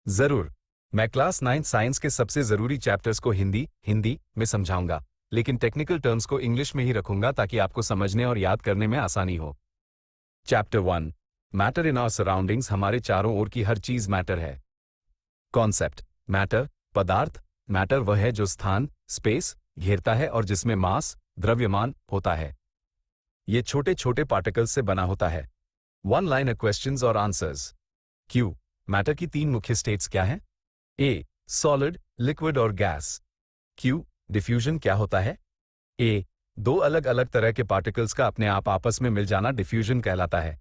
जरूर। मैं class 9 science के सबसे जरूरी चैप्टर्स को हिंदी में समझाऊंगा, लेकिन टेक्निकल टर्म्स को इंग्लिश में ही रखूंगा ताकि आपको समझने और याद करने में आसानी हो। Chapter 1, matter in our surroundings. हमारे चारों ओर की हर चीज मैटर है। कॉन्सेप्ट, मैटर पदार्थ, मैटर वह है जो स्थान स्पेस घेरता है और जिसमें मास द्रव्यमान होता है। ये छोटे छोटे पार्टिकल्स से बना होता है। वन लाइनर क्वेश्चंस और आंसर्स। क्यू, मैटर की तीन मुख्य स्टेट्स क्या हैं? ए, सॉलिड, लिक्विड और गैस। क्यू, डिफ्यूजन क्या होता है? ए, दो अलग अलग तरह के पार्टिकल्स का अपने आप आपस में मिल जाना डिफ्यूजन कहलाता है।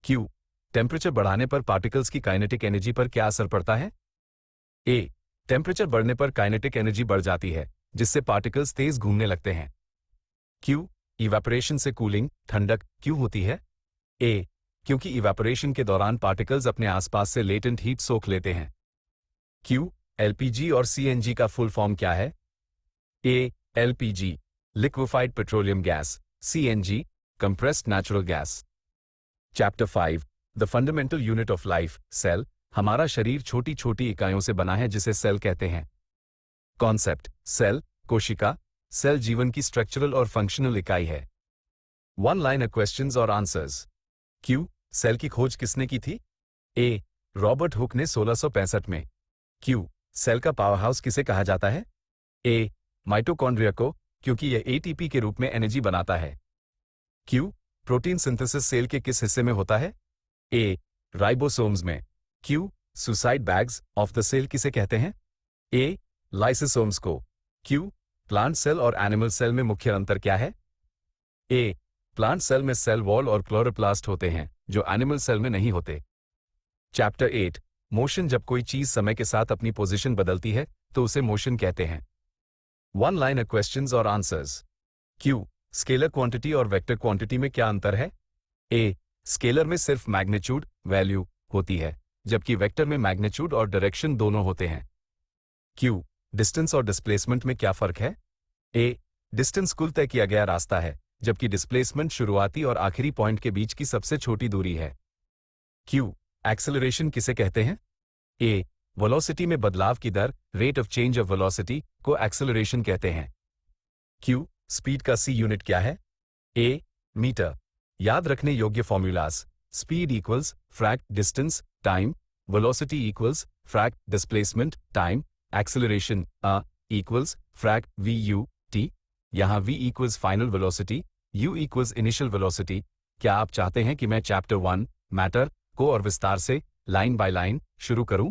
क्यू, टेम्परेचर बढ़ाने पर पार्टिकल्स की काइनेटिक एनर्जी पर क्या असर पड़ता है? ए, टेम्परेचर बढ़ने पर काइनेटिक एनर्जी बढ़ जाती है, जिससे पार्टिकल्स तेज घूमने लगते हैं। क्यू, इवेपोरेशन से कूलिंग ठंडक क्यों होती है? ए, क्योंकि इवेपोरेशन के दौरान पार्टिकल्स अपने आसपास से लेटेंट हीट सोख लेते हैं। क्यू, एलपीजी और सीएनजी का फुल फॉर्म क्या है? A, LPG liquefied petroleum gas, CNG compressed natural gas. Chapter 5, the fundamental unit of life, cell. हमारा शरीर छोटी छोटी इकाइयों से बना है जिसे सेल कहते हैं। कॉन्सेप्ट, सेल कोशिका। सेल जीवन की स्ट्रक्चरल और फंक्शनल इकाई है। वन लाइनर क्वेश्चंस और आंसर्स। क्यू, सेल की खोज किसने की थी? ए, रॉबर्ट हुक ने 1665 में। क्यू, सेल का पावर हाउस किसे कहा जाता है? ए, माइटोकॉन्ड्रिया को, क्योंकि यह एटीपी के रूप में एनर्जी बनाता है। क्यू, प्रोटीन सिंथेसिस सेल के किस हिस्से में होता है? ए, राइबोसोम्स में। Q, suicide bags of the cell किसे कहते हैं? ए, लाइसोसोम्स को। क्यू, प्लांट सेल और एनिमल सेल में मुख्य अंतर क्या है? ए, प्लांट सेल में सेल वॉल और क्लोरोप्लास्ट होते हैं जो एनिमल सेल में नहीं होते। Chapter 8, motion. जब कोई चीज समय के साथ अपनी पोजीशन बदलती है तो उसे मोशन कहते हैं। वन लाइनर क्वेश्चंस और आंसर्स। क्यू, स्केलर क्वांटिटी और वेक्टर क्वांटिटी में क्या अंतर है? ए, स्केलर में सिर्फ मैग्नीट्यूड वैल्यू होती है, जबकि वेक्टर में मैग्नीट्यूड और डायरेक्शन दोनों होते हैं। क्यू, डिस्टेंस और डिस्प्लेसमेंट में क्या फर्क है? ए, डिस्टेंस कुल तय किया गया रास्ता है, जबकि डिस्प्लेसमेंट शुरुआती और आखिरी पॉइंट के बीच की सबसे छोटी दूरी है। क्यू, एक्सेलरेशन किसे कहते हैं? ए, वेलोसिटी में बदलाव की दर rate of change of velocity को एक्सेलरेशन कहते हैं। क्यू, स्पीड का सी यूनिट क्या है? A, metre. याद रखने योग्य formulas. Speed equals frac distance time, velocity equals frac displacement time, acceleration equals frac V U T. यहाँ v equals final velocity, u equals initial velocity. क्या आप चाहते हैं कि मैं चैप्टर 1 मैटर को और विस्तार से लाइन बाय लाइन शुरू करूं?